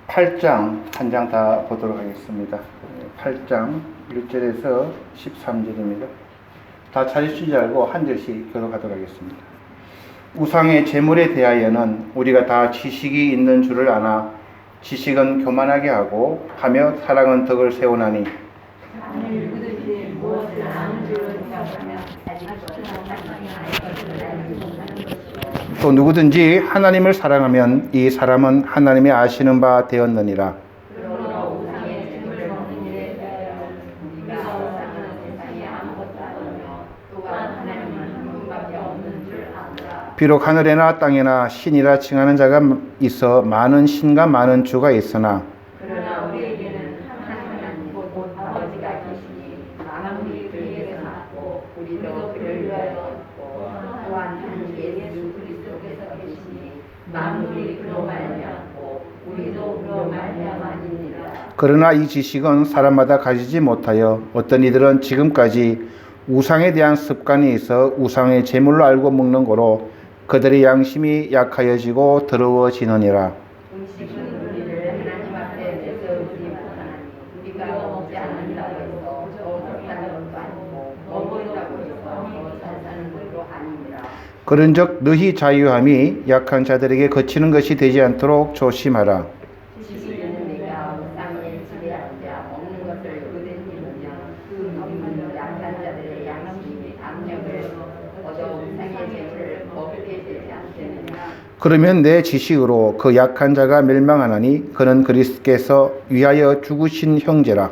8장 한 장 다 보도록 하겠습니다. 8장 1절에서 13절입니다. 다 찾으신 줄 알고 한 절씩 교독하도록 하겠습니다. 우상의 제물에 대하여는 우리가 다 지식이 있는 줄을 아나 지식은 교만하게 하고 하며 사랑은 덕을 세우나니 또 누구든지 하나님을 사랑하면 이 사람은 하나님이 아시는 바 되었느니라. 비록 하늘에나 땅에나 신이라 칭하는 자가 있어 많은 신과 많은 주가 있으나 그러나 우리에게는 하나님 곧 아버지가 계시니 만물이 그에게서 났고 우리도 그를 위하여 또한 한 예수 그리스도께서 계시니 만물이 그로 말미암고 우리도 그로 말미암아니라. 그러나 이 지식은 사람마다 가지지 못하여 어떤 이들은 지금까지 우상에 대한 습관이 있어 우상의 제물로 알고 먹는 거로 그들의 양심이 약하여지고 더러워지느니라. 음식은 우리를 하나님 앞에 내세우지 못하나니 우리가 먹지 않는다고 해서 더 사는 것도 아니고 먹는다고 해서 더 잘 사는 것도 아니니라. 그런즉 너희 자유함이 약한 자들에게 거치는 것이 되지 않도록 조심하라. 지식은 네가 우상에 지배하자 먹는 것을 의뢰하면 그 먹는 약한 자들의 양심이 압력을 얻어 우상의 죄를 먹게 되지 않겠느냐. 그러면 내 지식으로 그 약한 자가 멸망하나니 그는 그리스도께서 위하여 죽으신 형제라.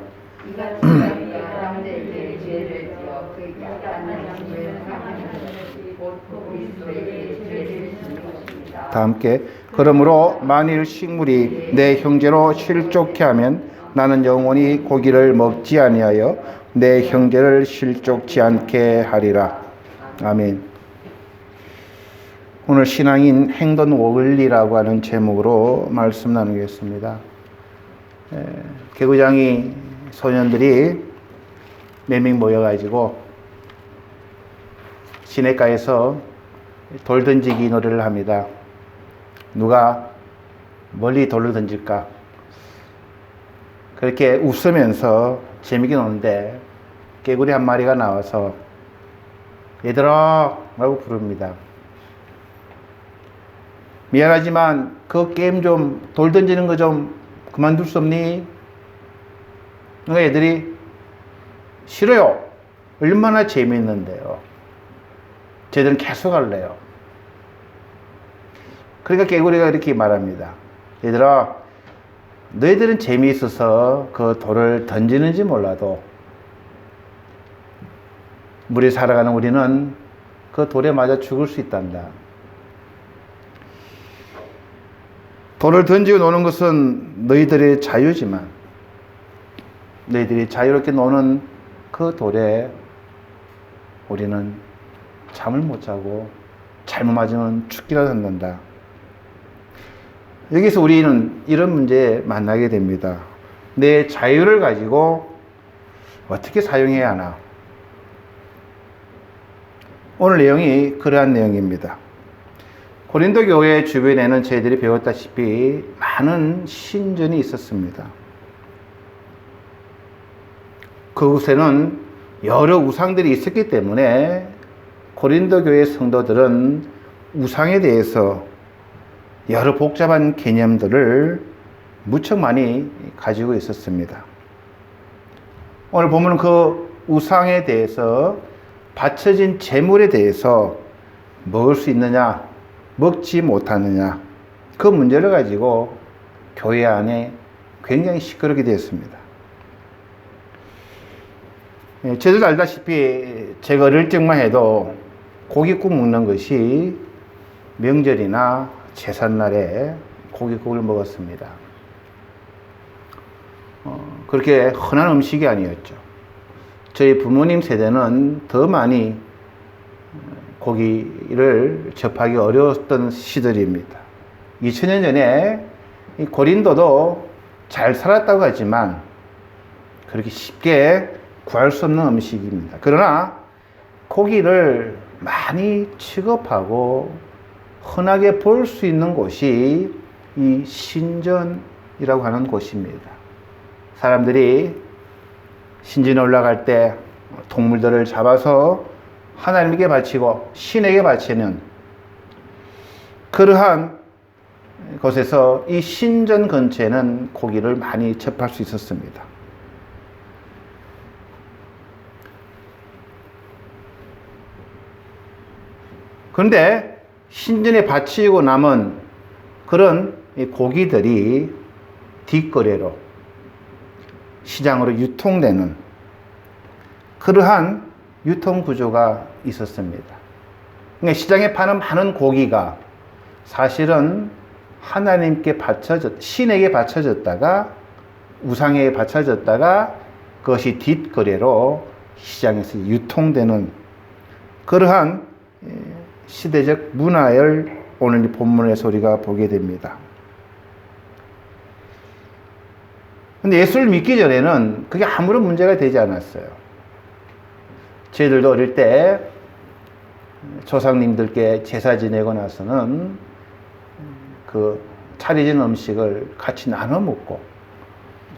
형제에게 죄를 지어 그 약한 형제를 사랑하는 것이 곧 그리스도에게 죄를 짓는 것입니다. 다 함께 그러므로 만일 식물이 내 형제로 실족케 하면 나는 영원히 고기를 먹지 아니하여 내 형제를 실족치 않게 하리라. 아멘. 오늘 신앙인 행동 원리라고 하는 제목으로 말씀 나누겠습니다. 개구장이 소년들이 몇 명 모여가지고 시내가에서 돌 던지기 놀이를 합니다. 누가 멀리 돌을 던질까? 그렇게 웃으면서 재미있게 노는데 개구리 한 마리가 나와서 얘들아 라고 부릅니다. 미안하지만 그 게임 좀 돌 던지는 거 좀 그만둘 수 없니? 그러니까 애들이 싫어요. 얼마나 재미있는데요. 쟤들은 계속 할래요. 그러니까 개구리가 이렇게 말합니다. 얘들아 너희들은 재미있어서 그 돌을 던지는지 몰라도 물에 살아가는 우리는 그 돌에 맞아 죽을 수 있단다. 돌을 던지고 노는 것은 너희들의 자유지만 너희들이 자유롭게 노는 그 돌에 우리는 잠을 못 자고 잘못 맞으면 죽기라도 한단다. 여기서 우리는 이런 문제에 만나게 됩니다. 내 자유를 가지고 어떻게 사용해야 하나? 오늘 내용이 그러한 내용입니다. 고린도 교회 주변에는 저희들이 배웠다시피 많은 신전이 있었습니다. 그곳에는 여러 우상들이 있었기 때문에 고린도 교회 성도들은 우상에 대해서 여러 복잡한 개념들을 무척 많이 가지고 있었습니다. 오늘 보면 그 우상에 대해서 바쳐진 제물에 대해서 먹을 수 있느냐 먹지 못하느냐 그 문제를 가지고 교회 안에 굉장히 시끄럽게 되었습니다. 저도 알다시피 제가 어릴 적만 해도 고깃국 먹는 것이 명절이나 제삿날에 고깃국을 먹었습니다. 그렇게 흔한 음식이 아니었죠. 저희 부모님 세대는 더 많이 고기를 접하기 어려웠던 시절입니다. 2000년 전에 고린도도 잘 살았다고 하지만 그렇게 쉽게 구할 수 없는 음식입니다. 그러나 고기를 많이 취급하고 흔하게 볼 수 있는 곳이 이 신전 하는 곳입니다. 사람들이 신전에 올라갈 때 동물들을 잡아서 하나님께 바치고 신에게 바치는 그러한 곳에서 이 신전 근처에는 고기를 많이 접할 수 있었습니다. 그런데 신전에 바치고 남은 그런 고기들이 뒷거래로 시장으로 유통되는 그러한 유통구조가 있었습니다. 그러니까 시장에 파는 많은 고기가 사실은 하나님께 신에게 바쳐졌다가 우상에게 바쳐졌다가 그것이 뒷거래로 시장에서 유통되는 그러한 시대적 문화를 오늘 이 본문에서 우리가 보게 됩니다. 근데 예수를 믿기 전에는 그게 아무런 문제가 되지 않았어요. 저희들도 어릴 때 조상님들께 제사 지내고 나서는 그 차려진 음식을 같이 나눠 먹고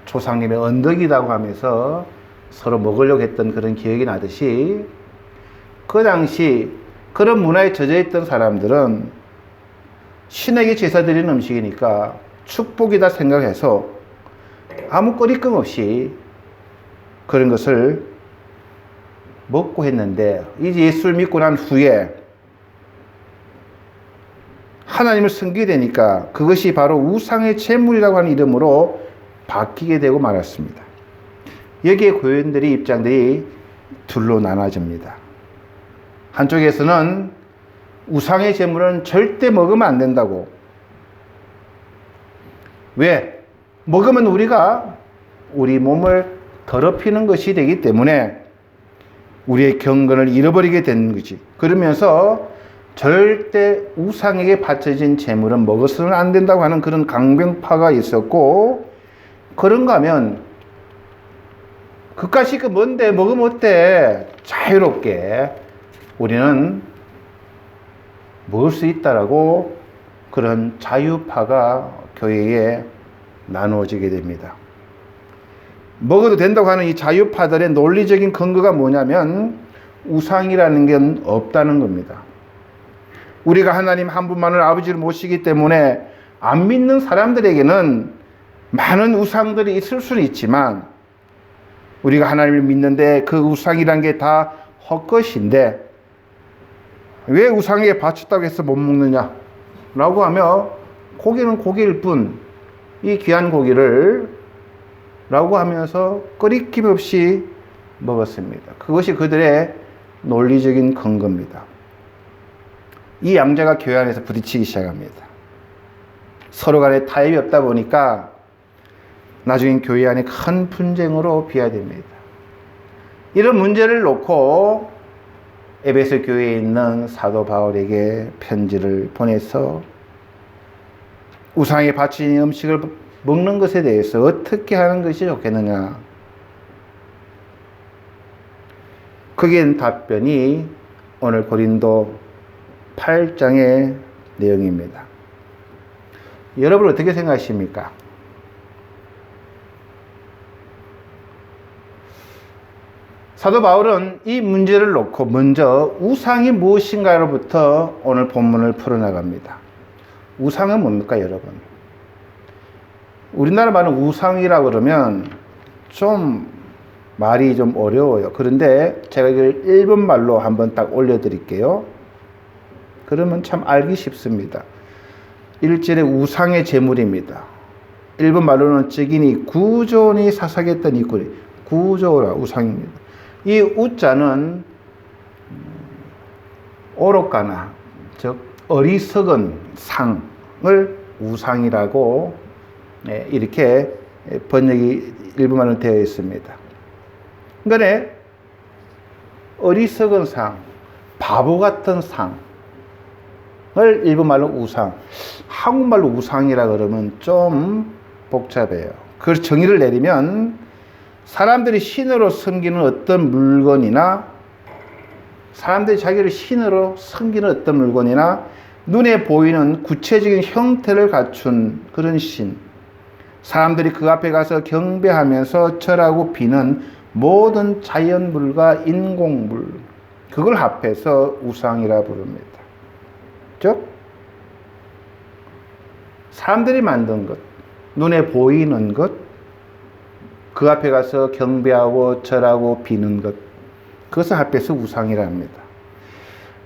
조상님의 언덕이라고 하면서 서로 먹으려고 했던 그런 기억이 나듯이 그 당시 그런 문화에 젖어 있던 사람들은 신에게 제사 드리는 음식이니까 축복이다 생각해서 아무 꺼리낌 없이 그런 것을 먹고 했는데 이제 예수를 믿고 난 후에 하나님을 섬기게 되니까 그것이 바로 우상의 제물이라고 하는 이름으로 바뀌게 되고 말았습니다. 여기에 교인들의 입장들이 둘로 나눠집니다. 한쪽에서는 우상의 제물은 절대 먹으면 안 된다고. 왜? 먹으면 우리가 우리 몸을 더럽히는 것이 되기 때문에 우리의 경건을 잃어버리게 되는 거지. 그러면서 절대 우상에게 바쳐진 제물은 먹어서는 안 된다고 하는 그런 강경파가 있었고, 그런가 하면 그까짓 그 뭔데 먹으면 어때? 자유롭게 우리는 먹을 수 있다라고 그런 자유파가 교회에 나누어지게 됩니다. 먹어도 된다고 하는 이 자유파들의 논리적인 근거가 뭐냐면 우상이라는 게 없다는 겁니다. 우리가 하나님 한 분만을 아버지를 모시기 때문에 안 믿는 사람들에게는 많은 우상들이 있을 수는 있지만 우리가 하나님을 믿는데 그 우상이란 게 다 헛것인데 왜 우상에 바쳤다고 해서 못 먹느냐 라고 하며 고기는 고기일 뿐 이 귀한 고기를 라고 하면서 꺼리낌 없이 먹었습니다. 그것이 그들의 논리적인 근거입니다. 이 양자가 교회 안에서 부딪히기 시작합니다. 서로 간에 타협이 없다 보니까 나중엔 교회 안에 큰 분쟁으로 비화됩니다. 이런 문제를 놓고 에베소 교회에 있는 사도 바울에게 편지를 보내서 우상에 바친 음식을 먹는 것에 대해서 어떻게 하는 것이 좋겠느냐. 거기에 답변이 오늘 고린도 8장의 내용입니다. 여러분 어떻게 생각하십니까? 사도 바울은 이 문제를 놓고 먼저 우상이 무엇인가로부터 오늘 본문을 풀어나갑니다. 우상은 뭡니까, 여러분? 우리나라 말은 우상이라고 그러면 좀 말이 좀 어려워요. 그런데 제가 이걸 일본 말로 한번 딱 올려드릴게요. 그러면 참 알기 쉽습니다. 일절의 우상의 제물입니다. 일본 말로는 즉인이 구존이 사사겠던 이꼴이 구조라 우상입니다. 이 우자는 오로카나 즉 어리석은 상을 우상이라고 이렇게 번역이 일본말로 되어 있습니다. 그러니까 어리석은 상, 바보 같은 상을 일본말로 우상, 한국말로 우상이라 그러면 좀 복잡해요. 그 정의를 내리면 사람들이 신으로 섬기는 어떤 물건이나 사람들이 자기를 신으로 섬기는 어떤 물건이나 눈에 보이는 구체적인 형태를 갖춘 그런 신, 사람들이 그 앞에 가서 경배하면서 절하고 비는 모든 자연물과 인공물, 그걸 합해서 우상이라 부릅니다. 즉 사람들이 만든 것, 눈에 보이는 것, 그 앞에 가서 경배하고 절하고 비는 것, 그것을 합해서 우상이라 합니다.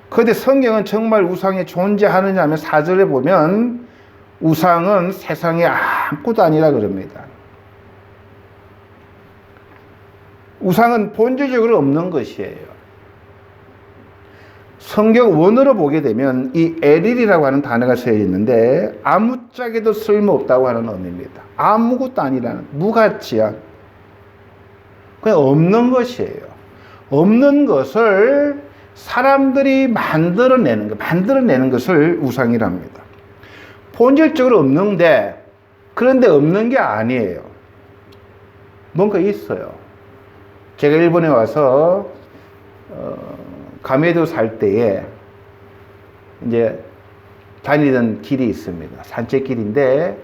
그런데 성경은 정말 우상이 존재하느냐 하면 4절에 보면 우상은 세상에 아무것도 아니라 그럽니다. 우상은 본질적으로 없는 것이에요. 성경 원어로 보게 되면 이 에릴이라고 하는 단어가 쓰여 있는데 아무짝에도 쓸모없다고 하는 의미입니다. 아무것도 아니라는, 무가치한, 그냥 없는 것이에요. 없는 것을 사람들이 만들어내는 것을 우상이랍니다. 본질적으로 없는데, 그런데 없는 게 아니에요. 뭔가 있어요. 제가 일본에 와서 가메도 살 때에 이제 다니던 길이 있습니다. 산책길인데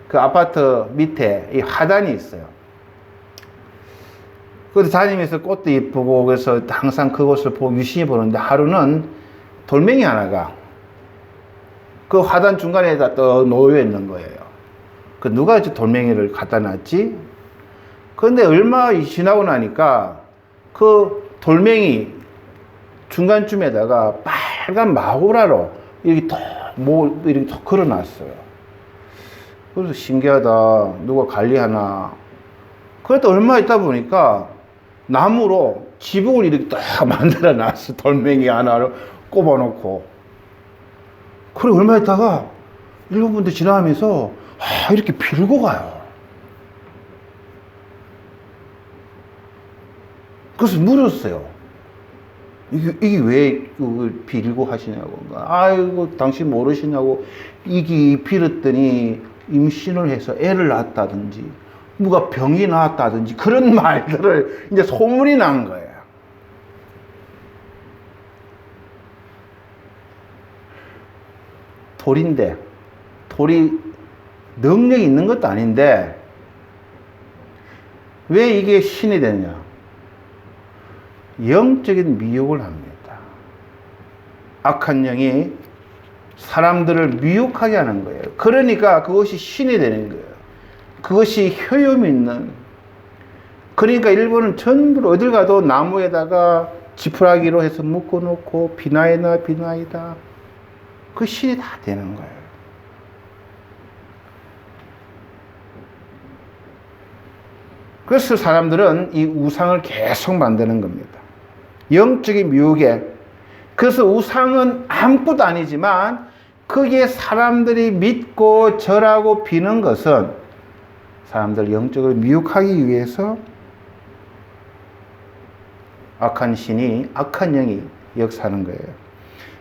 그 아파트 밑에 이 화단이 있어요. 그래서 다니면서 꽃도 예쁘고 그래서 항상 그곳을 보고 유심히 보는데 하루는 돌멩이 하나가 그 화단 중간에다 또 놓여 있는 거예요. 그 누가 돌멩이를 갖다 놨지? 그런데 얼마 지나고 나니까 그 돌멩이 중간쯤에다가 빨간 마구라로 이렇게 턱 걸어놨어요. 그래서 신기하다. 누가 관리하나. 그랬다 얼마 있다 보니까 나무로 지붕을 이렇게 딱 만들어 놨어. 돌멩이 하나를 꼽아놓고. 그리고 얼마 있다가 일본 분들 지나가면서 이렇게 빌고 가요. 그래서 물었어요. 이게 왜 빌고 하시냐고. 아이고, 당신 모르시냐고. 이게 빌었더니 임신을 해서 애를 낳았다든지, 누가 병이 나왔다든지, 그런 말들을 이제 소문이 난 거예요. 돌인데, 돌이 능력이 있는 것도 아닌데, 왜 이게 신이 되냐? 영적인 미혹을 합니다. 악한 영이 사람들을 미혹하게 하는 거예요. 그러니까 그것이 신이 되는 거예요. 그것이 효용 있는. 그러니까 일본은 전부 어딜 가도 나무에다가 지푸라기로 해서 묶어놓고 비나이다. 그 신이 다 되는 거예요. 그래서 사람들은 이 우상을 계속 만드는 겁니다. 영적인 미혹에. 그래서 우상은 아무것도 아니지만 거기에 사람들이 믿고 절하고 비는 것은 사람들 영적으로 미혹하기 위해서 악한 신이, 악한 영이 역사하는 거예요.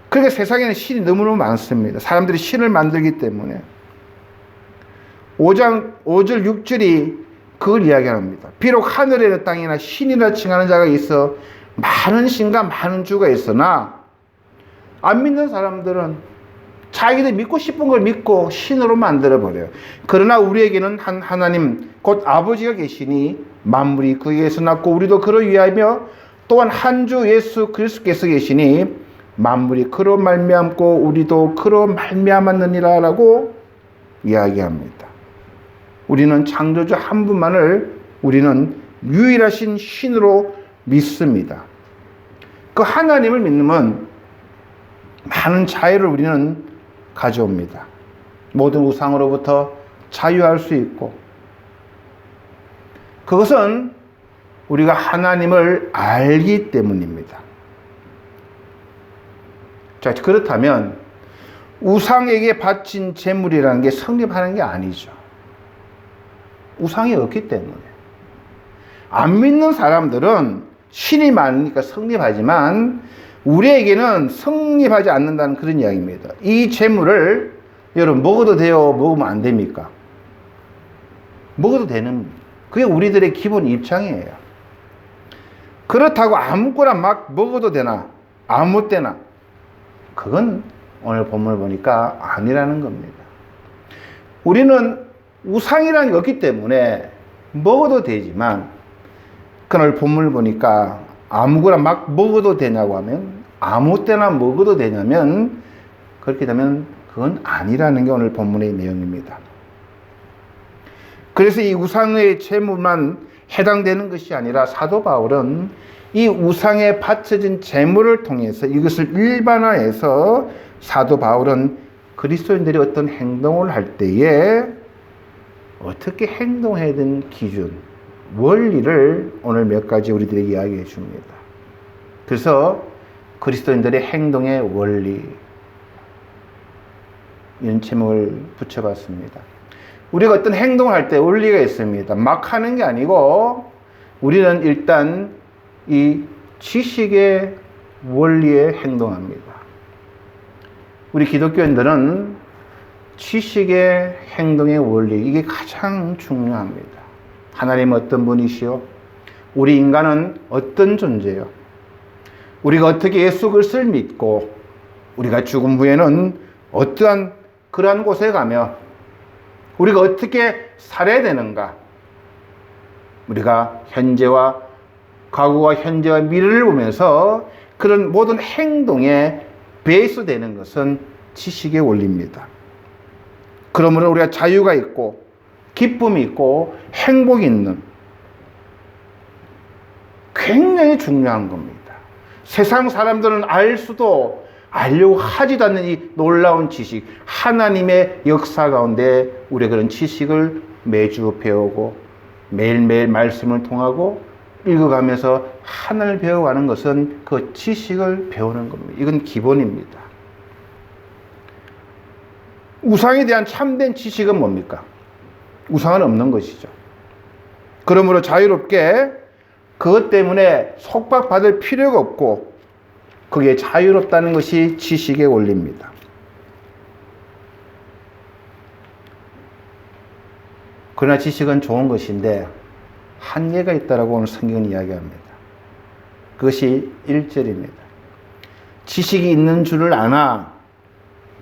그러니까 세상에는 신이 너무너무 많습니다. 사람들이 신을 만들기 때문에. 5장 5절 6절이 그걸 이야기합니다. 비록 하늘에나 땅이나 신이라 칭하는 자가 있어 많은 신과 많은 주가 있으나 안 믿는 사람들은 자기들 믿고 싶은 걸 믿고 신으로 만들어버려요. 그러나 우리에게는 한 하나님 곧 아버지가 계시니 만물이 그에게서 났고 우리도 그로 위하며 또한 한 주 예수 그리스도께서 계시니 만물이 그로 말미암고 우리도 그로 말미암았느니라 라고 이야기합니다. 우리는 창조주 한 분만을 우리는 유일하신 신으로 믿습니다. 그 하나님을 믿으면 많은 자유를 우리는 가져옵니다. 모든 우상으로부터 자유할 수 있고, 그것은 우리가 하나님을 알기 때문입니다. 자, 그렇다면 우상에게 바친 제물이라는 게 성립하는 게 아니죠. 우상이 없기 때문에. 안 믿는 사람들은 신이 많으니까 성립하지만 우리에게는 성립하지 않는다는 그런 이야기입니다. 이 제물을 여러분 먹어도 돼요? 먹으면 안 됩니까? 먹어도 되는, 그게 우리들의 기본 입장이에요. 그렇다고 아무거나 막 먹어도 되나? 아무 때나? 그건 오늘 본문을 보니까 아니라는 겁니다. 우리는 우상이라는 게 없기 때문에 먹어도 되지만, 그날 본문을 보니까 아무거나 막 먹어도 되냐고 하면, 아무 때나 먹어도 되냐면, 그렇게 되면 그건 아니라는 게 오늘 본문의 내용입니다. 그래서 이 우상의 제물만 해당되는 것이 아니라 사도 바울은 이 우상에 바쳐진 제물을 통해서 이것을 일반화해서 사도 바울은 그리스도인들이 어떤 행동을 할 때에 어떻게 행동해야 되는 기준, 원리를 오늘 몇 가지 우리들에게 이야기해 줍니다. 그래서 그리스도인들의 행동의 원리, 이런 제목을 붙여봤습니다. 우리가 어떤 행동을 할 때 원리가 있습니다. 막 하는 게 아니고 우리는 일단 이 지식의 원리에 행동합니다. 우리 기독교인들은 지식의 행동의 원리, 이게 가장 중요합니다. 하나님은 어떤 분이시오? 우리 인간은 어떤 존재요? 우리가 어떻게 예수 그리스도를 믿고 우리가 죽음 후에는 어떠한 그러한 곳에 가며 우리가 어떻게 살아야 되는가? 우리가 현재와 과거와 현재와 미래를 보면서 그런 모든 행동에 베이스 되는 것은 지식의 원리입니다. 그러므로 우리가 자유가 있고 기쁨이 있고 행복이 있는, 굉장히 중요한 겁니다. 세상 사람들은 알 수도 알려고 하지도 않는 이 놀라운 지식, 하나님의 역사 가운데 우리가 그런 지식을 매주 배우고 매일매일 말씀을 통하고 읽어가면서 하나님을 배워가는 것은 그 지식을 배우는 겁니다. 이건 기본입니다. 우상에 대한 참된 지식은 뭡니까? 우상은 없는 것이죠. 그러므로 자유롭게 그것 때문에 속박받을 필요가 없고 그게 자유롭다는 것이 지식의 원리입니다. 그러나 지식은 좋은 것인데 한계가 있다라고 오늘 성경은 이야기합니다. 그것이 1절입니다. 지식이 있는 줄을 아나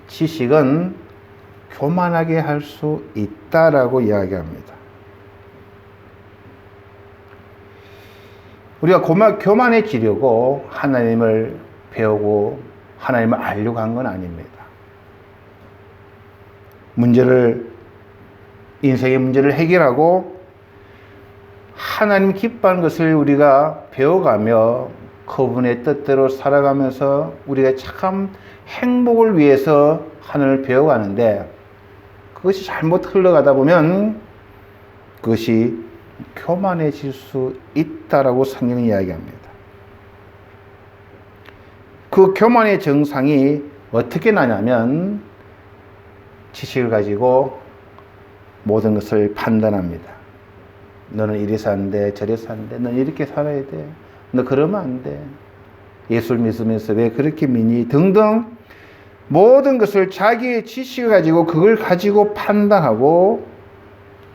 지식은 교만하게 할 수 있다라고 이야기합니다. 우리가 교만해지려고 하나님을 배우고 하나님을 알려고 한 건 아닙니다. 인생의 문제를 해결하고 하나님 기뻐하는 것을 우리가 배워가며 그분의 뜻대로 살아가면서 우리가 참 행복을 위해서 하나님을 배워가는데 그것이 잘못 흘러가다 보면 그것이 교만해질 수 있다라고 성경이 이야기합니다. 그 교만의 정상이 어떻게 나냐면 지식을 가지고 모든 것을 판단합니다. 너는 이래서 안 돼, 저래서 안 돼, 너는 이렇게 살아야 돼, 너 그러면 안 돼, 예수를 믿으면서 왜 그렇게 믿니 등등 모든 것을 자기의 지식을 가지고 그걸 가지고 판단하고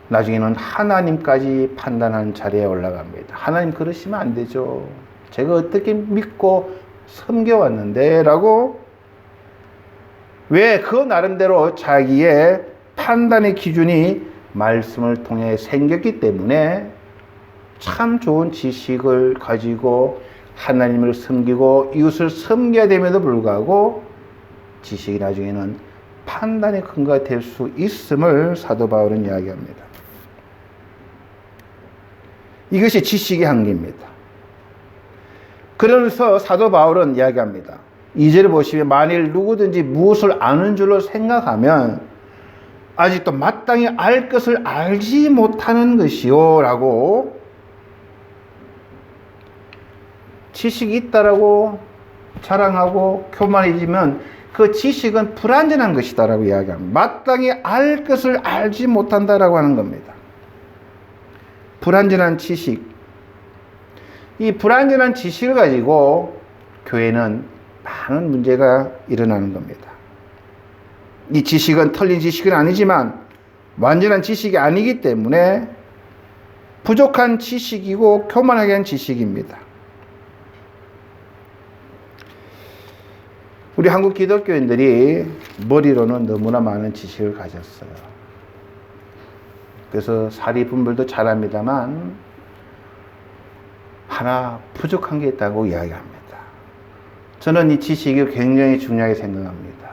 나중에는 하나님까지 판단하는 자리에 올라갑니다. 하나님 그러시면 안 되죠. 제가 어떻게 믿고 섬겨왔는데 라고 왜 그 나름대로 자기의 판단의 기준이 말씀을 통해 생겼기 때문에 참 좋은 지식을 가지고 하나님을 섬기고 이웃을 섬겨야 됨에도 불구하고 지식이 나중에는 판단의 근거가 될 수 있음을 사도 바울은 이야기합니다. 이것이 지식의 한계입니다. 그러면서 사도 바울은 이야기합니다. 2절을 보시면 만일 누구든지 무엇을 아는 줄로 생각하면 아직도 마땅히 알 것을 알지 못하는 것이요 라고 지식이 있다라고 자랑하고 교만해지면 그 지식은 불완전한 것이다 라고 이야기합니다. 마땅히 알 것을 알지 못한다라고 하는 겁니다. 불완전한 지식, 이 불완전한 지식을 가지고 교회는 많은 문제가 일어나는 겁니다. 이 지식은 틀린 지식은 아니지만 완전한 지식이 아니기 때문에 부족한 지식이고 교만하게 한 지식입니다. 우리 한국 기독교인들이 머리로는 너무나 많은 지식을 가졌어요. 그래서 사리 분별도 잘합니다만 하나 부족한 게 있다고 이야기합니다. 저는 이 지식이 굉장히 중요하게 생각합니다.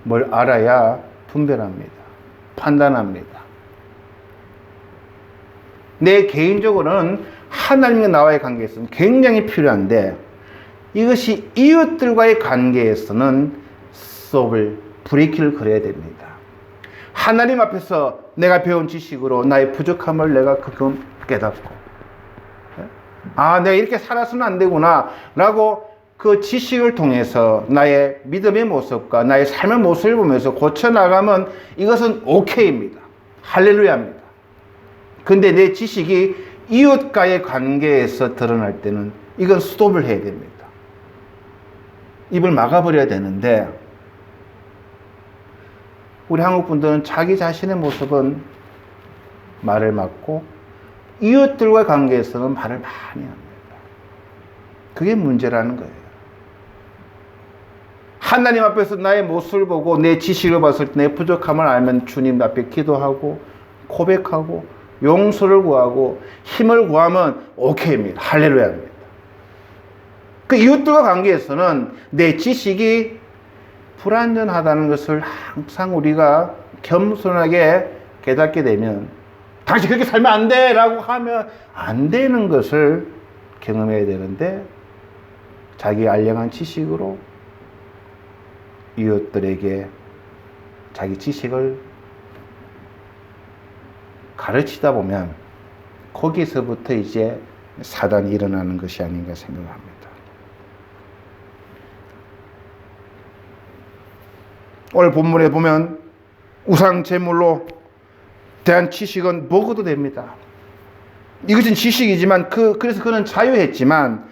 뭘 알아야 분별합니다. 판단합니다. 내 개인적으로는 하나님과 나와의 관계에서는 굉장히 필요한데 이것이 이웃들과의 관계에서는 스톱을, 브레이크를 걸어야 됩니다. 하나님 앞에서 내가 배운 지식으로 나의 부족함을 내가 그금 깨닫고 내가 이렇게 살아서는 안 되구나 라고 그 지식을 통해서 나의 믿음의 모습과 나의 삶의 모습을 보면서 고쳐나가면 이것은 오케이입니다. 할렐루야입니다. 근데 내 지식이 이웃과의 관계에서 드러날 때는 이건 스톱을 해야 됩니다. 입을 막아버려야 되는데 우리 한국 분들은 자기 자신의 모습은 말을 막고 이웃들과 관계에서는 말을 많이 합니다. 그게 문제라는 거예요. 하나님 앞에서 나의 모습을 보고 내 지식을 봤을 때 내 부족함을 알면 주님 앞에 기도하고 고백하고 용서를 구하고 힘을 구하면 오케이입니다. 할렐루야입니다. 그 이웃들과 관계에서는 내 지식이 불완전하다는 것을 항상 우리가 겸손하게 깨닫게 되면 당신 그렇게 살면 안 돼! 라고 하면 안 되는 것을 경험해야 되는데 자기 알량한 지식으로 이웃들에게 자기 지식을 가르치다 보면 거기서부터 이제 사단이 일어나는 것이 아닌가 생각합니다. 오늘 본문에 보면 우상 제물로 대한 지식은 먹어도 됩니다. 이것은 지식이지만 그래서 그는 자유했지만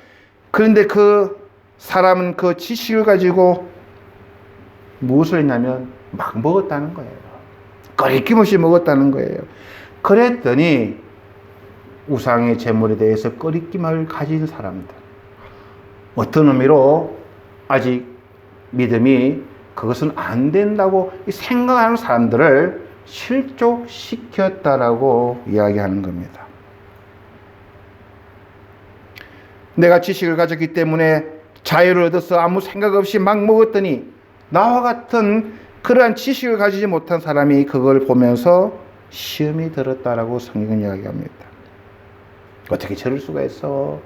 그런데 그 사람은 그 지식을 가지고 무엇을 했냐면 막 먹었다는 거예요. 거리낌 없이 먹었다는 거예요. 그랬더니 우상의 제물에 대해서 거리낌을 가진 사람들, 어떤 의미로 아직 믿음이 그것은 안 된다고 생각하는 사람들을 실족시켰다라고 이야기하는 겁니다. 내가 지식을 가졌기 때문에 자유를 얻어서 아무 생각 없이 막 먹었더니 나와 같은 그러한 지식을 가지지 못한 사람이 그걸 보면서 시험이 들었다라고 성경은 이야기합니다. 어떻게 저럴 수가 있어?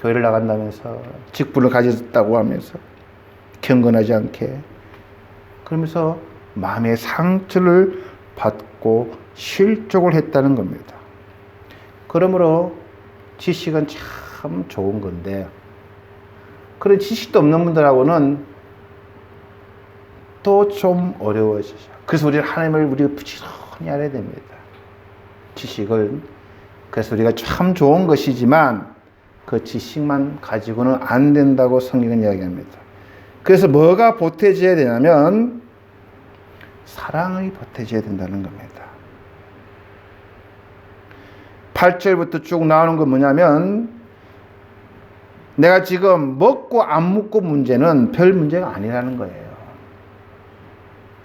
교회를 나간다면서 직분을 가졌다고 하면서 경건하지 않게 그러면서 마음의 상처를 받고 실족을 했다는 겁니다. 그러므로 지식은 참 좋은 건데 그런 지식도 없는 분들하고는 또 좀 어려워지죠. 그래서 우리는 하나님을 우리가 부지런히 알아야 됩니다. 지식을 그래서 우리가 참 좋은 것이지만 그 지식만 가지고는 안 된다고 성경은 이야기합니다. 그래서 뭐가 보태져야 되냐면 사랑이 보태져야 된다는 겁니다. 8절부터 쭉 나오는 건 뭐냐면 내가 지금 먹고 안 먹고 문제는 별 문제가 아니라는 거예요.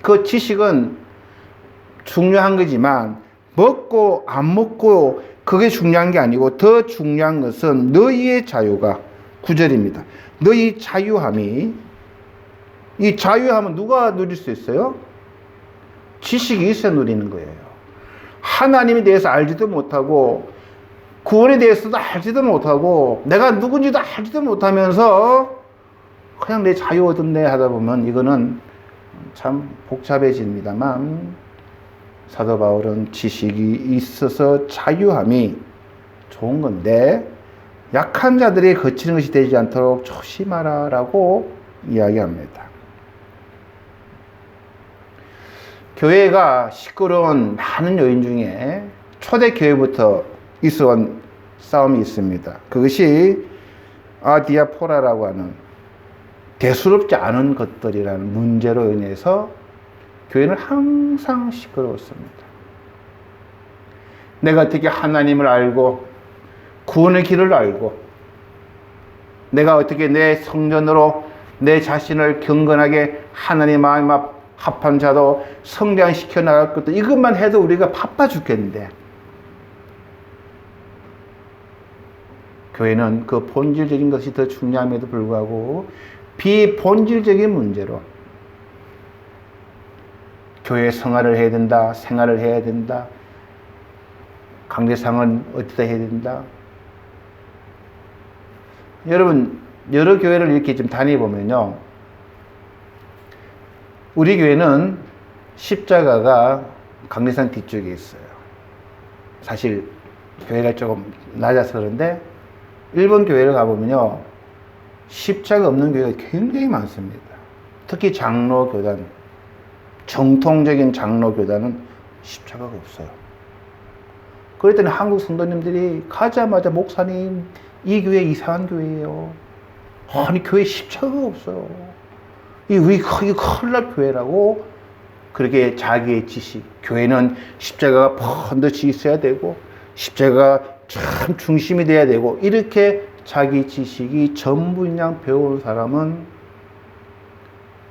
그 지식은 중요한 거지만 먹고 안 먹고 그게 중요한 게 아니고 더 중요한 것은 너희의 자유가 9절입니다. 너희 자유함이 이 자유함은 누가 누릴 수 있어요? 지식이 있어야 누리는 거예요. 하나님에 대해서 알지도 못하고 구원에 대해서도 알지도 못하고 내가 누군지도 알지도 못하면서 그냥 내 자유 얻었네 하다 보면 이거는 참 복잡해집니다만 사도 바울은 지식이 있어서 자유함이 좋은 건데 약한 자들이 거치는 것이 되지 않도록 조심하라 라고 이야기합니다. 교회가 시끄러운 많은 요인 중에 초대교회부터 있어온 싸움이 있습니다. 그것이 아디아포라라고 하는 대수롭지 않은 것들이라는 문제로 인해서 교회는 항상 시끄러웠습니다. 내가 어떻게 하나님을 알고 구원의 길을 알고 내가 어떻게 내 성전으로 내 자신을 경건하게 하나님 마음 합한 자도 성장시켜 나갈 것도 이것만 해도 우리가 바빠 죽겠는데 교회는 그 본질적인 것이 더 중요함에도 불구하고 비본질적인 문제로 교회 생활을 해야 된다, 생활을 해야 된다, 강제상은 어디다 해야 된다. 여러분 여러 교회를 이렇게 좀 다녀보면요, 우리 교회는 십자가가 강례상 뒤쪽에 있어요. 사실 교회가 조금 낮아서 그런데 일본 교회를 가보면요, 십자가 없는 교회가 굉장히 많습니다. 특히 장로교단, 정통적인 장로교단은 십자가가 없어요. 그랬더니 한국 성도님들이 가자마자 목사님 이 교회 이상한 교회예요. 아니 교회 십자가가 없어요. 이 큰일 날 교회라고 그렇게 자기의 지식, 교회는 십자가가 번듯이 있어야 되고 십자가가 참 중심이 돼야 되고 이렇게 자기 지식이 전부인 양 배운 사람은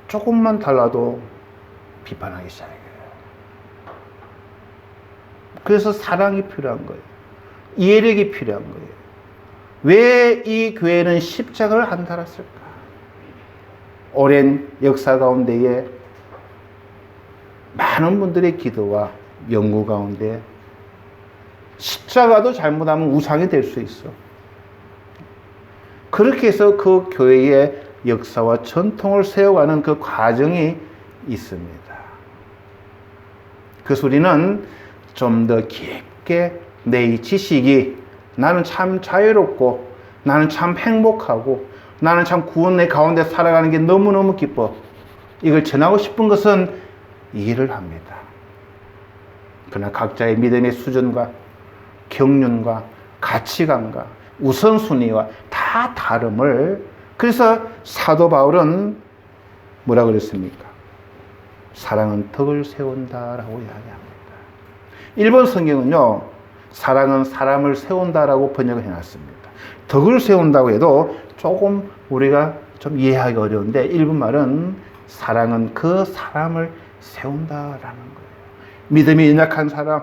조금만 달라도 비판하기 시작해요. 그래서 사랑이 필요한 거예요. 이해력이 필요한 거예요. 왜 이 교회는 십자가를 안 달았을까? 오랜 역사 가운데에 많은 분들의 기도와 연구 가운데 십자가도 잘못하면 우상이 될 수 있어. 그렇게 해서 그 교회의 역사와 전통을 세워가는 그 과정이 있습니다. 그래서 우리는 좀 더 깊게 내 이 지식이 나는 참 자유롭고 나는 참 행복하고 나는 참 구원의 가운데 살아가는 게 너무너무 기뻐. 이걸 전하고 싶은 것은 이해를 합니다. 그러나 각자의 믿음의 수준과 경륜과 가치관과 우선순위와 다 다름을, 그래서 사도 바울은 뭐라 그랬습니까? 사랑은 덕을 세운다라고 이야기합니다. 일본 성경은요, 사랑은 사람을 세운다라고 번역을 해놨습니다. 덕을 세운다고 해도 조금 우리가 좀 이해하기 어려운데 일본 말은 사랑은 그 사람을 세운다라는 거예요. 믿음이 연약한 사람,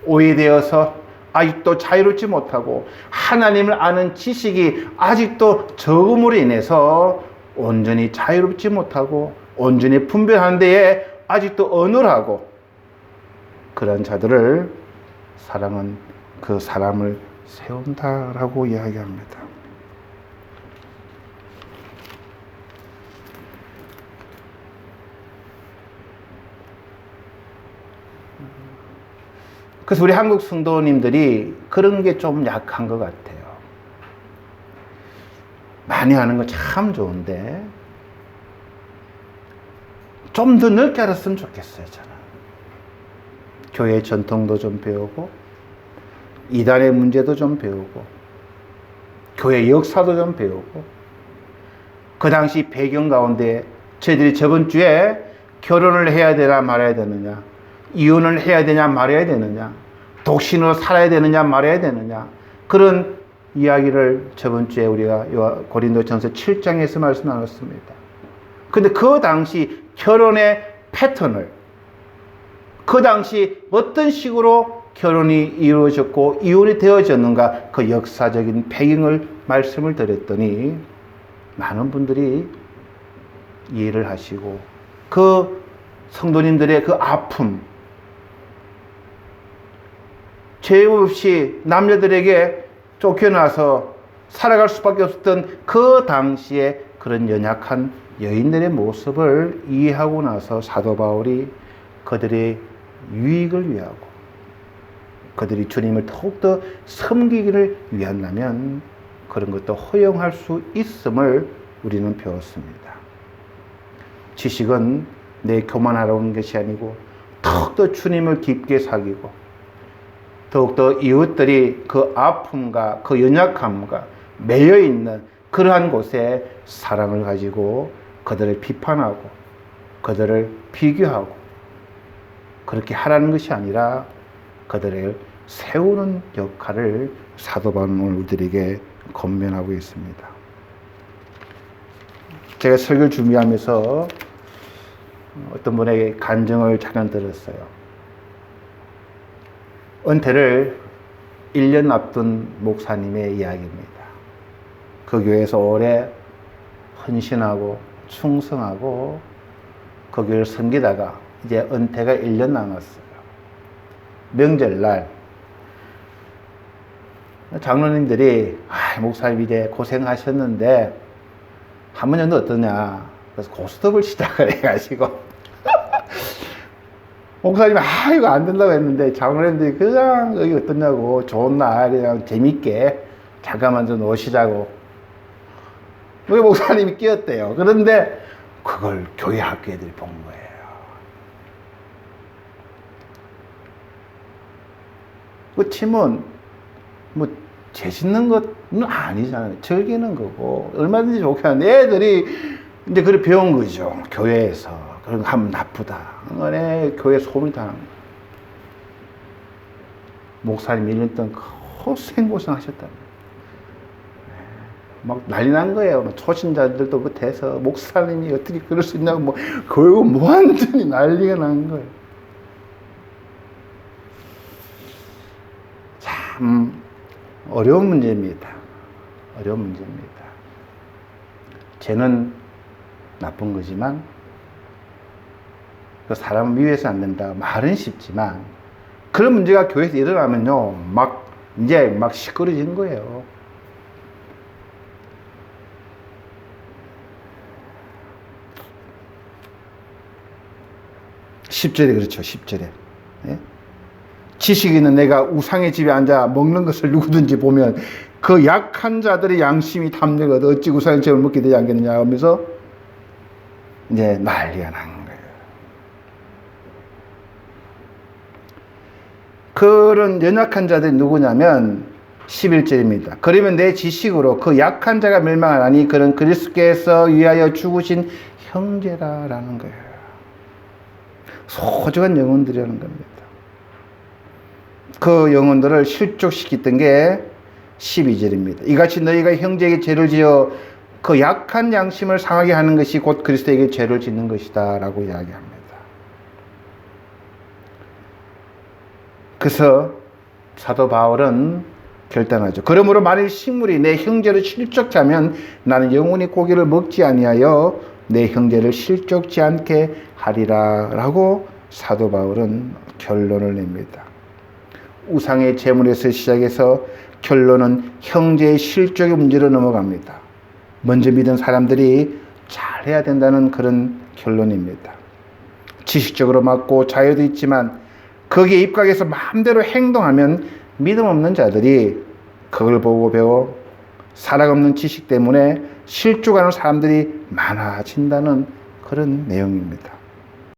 오해되어서 아직도 자유롭지 못하고 하나님을 아는 지식이 아직도 적음으로 인해서 온전히 자유롭지 못하고 온전히 분별하는 데에 아직도 어눌하고 그런 자들을 사랑은 그 사람을 세운다라고 이야기합니다. 그래서 우리 한국 성도님들이 그런 게 좀 약한 것 같아요. 많이 하는 거 참 좋은데 좀 더 넓게 알았으면 좋겠어요, 저는. 교회 전통도 좀 배우고 이단의 문제도 좀 배우고 교회 역사도 좀 배우고 그 당시 배경 가운데 저희들이 저번 주에 결혼을 해야 되나 말아야 되느냐, 이혼을 해야 되냐 말아야 되느냐, 독신으로 살아야 되느냐 말아야 되느냐, 그런 이야기를 저번 주에 우리가 고린도전서 7장에서 말씀 나눴습니다. 근데 그 당시 결혼의 패턴을, 그 당시 어떤 식으로 결혼이 이루어졌고 이혼이 되어졌는가, 그 역사적인 배경을 말씀을 드렸더니 많은 분들이 이해를 하시고 그 성도님들의 그 아픔, 죄 없이 남자들에게 쫓겨나서 살아갈 수밖에 없었던 그 당시에 그런 연약한 여인들의 모습을 이해하고 나서 사도 바울이 그들의 유익을 위하고 그들이 주님을 더욱더 섬기기를 위한다면 그런 것도 허용할 수 있음을 우리는 배웠습니다. 지식은 내 교만하러 온 것이 아니고 더욱더 주님을 깊게 사귀고 더욱더 이웃들이 그 아픔과 그 연약함과 매여있는 그러한 곳에 사랑을 가지고 그들을 비판하고 그들을 비교하고 그렇게 하라는 것이 아니라 그들을 세우는 역할을 사도 바울은 우리들에게 권면하고 있습니다. 제가 설교를 준비하면서 어떤 분에게 간증을 잠깐 들었어요. 은퇴를 1년 앞둔 목사님의 이야기입니다. 그 교회에서 오래 헌신하고 충성하고 그 교회를 섬기다가 이제 은퇴가 1년 남았어요. 명절날 장로님들이 목사님 이제 고생하셨는데 한 번 정도 어떠냐. 그래서 고스톱을 시작을 해가지고 목사님이 이거 안 된다고 했는데 장로님들이 그냥 여기 어떠냐고 좋은 날 그냥 재밌게 잠깐만 좀 노시자고 우리 목사님이 끼었대요. 그런데 그걸 교회 학교 애들이 본 거예요. 그 침은 뭐 재짓는 것은 아니잖아요. 즐기는 거고 얼마든지 좋게 하는데 애들이 이제 그걸 배운 거죠. 교회에서 그런 거 하면 나쁘다. 그래 교회 소문이 다 나는 거예요. 목사님 1년 동안 고생 하셨다. 막 난리 난 거예요. 초신자들도 못해서 목사님이 어떻게 그럴 수 있냐고 뭐 교회가 완전히 난리가 난 거예요. 참 어려운 문제입니다. 어려운 문제입니다. 죄는 나쁜 거지만 그 사람을 미워해서 안 된다. 말은 쉽지만 그런 문제가 교회에서 일어나면요, 이제 막 시끄러지는 거예요. (10절에) 그렇죠. 10절에. 예? 지식 있는 내가 우상의 집에 앉아 먹는 것을 누구든지 보면 그 약한 자들의 양심이 탐내거든 어찌 우상의 집을 먹게 되지 않겠느냐 하면서 이제 난리가 난 거예요. 그런 연약한 자들이 누구냐면 11절입니다. 그러면 내 지식으로 그 약한 자가 멸망하나니 그는 그리스도께서 위하여 죽으신 형제라라는 거예요. 소중한 영혼들이라는 겁니다. 그 영혼들을 실족시켰던 게 12절입니다. 이같이 너희가 형제에게 죄를 지어 그 약한 양심을 상하게 하는 것이 곧 그리스도에게 죄를 짓는 것이다 라고 이야기합니다. 그래서 사도 바울은 결단하죠. 그러므로 만일 식물이 내 형제를 실족케 하면 나는 영원히 고기를 먹지 아니하여 내 형제를 실족지 않게 하리라 라고 사도 바울은 결론을 냅니다. 우상의 제물에서 시작해서 결론은 형제의 실족의 문제로 넘어갑니다. 먼저 믿은 사람들이 잘해야 된다는 그런 결론입니다. 지식적으로 맞고 자유도 있지만 거기에 입각해서 마음대로 행동하면 믿음 없는 자들이 그걸 보고 배워 사랑 없는 지식 때문에 실족하는 사람들이 많아진다는 그런 내용입니다.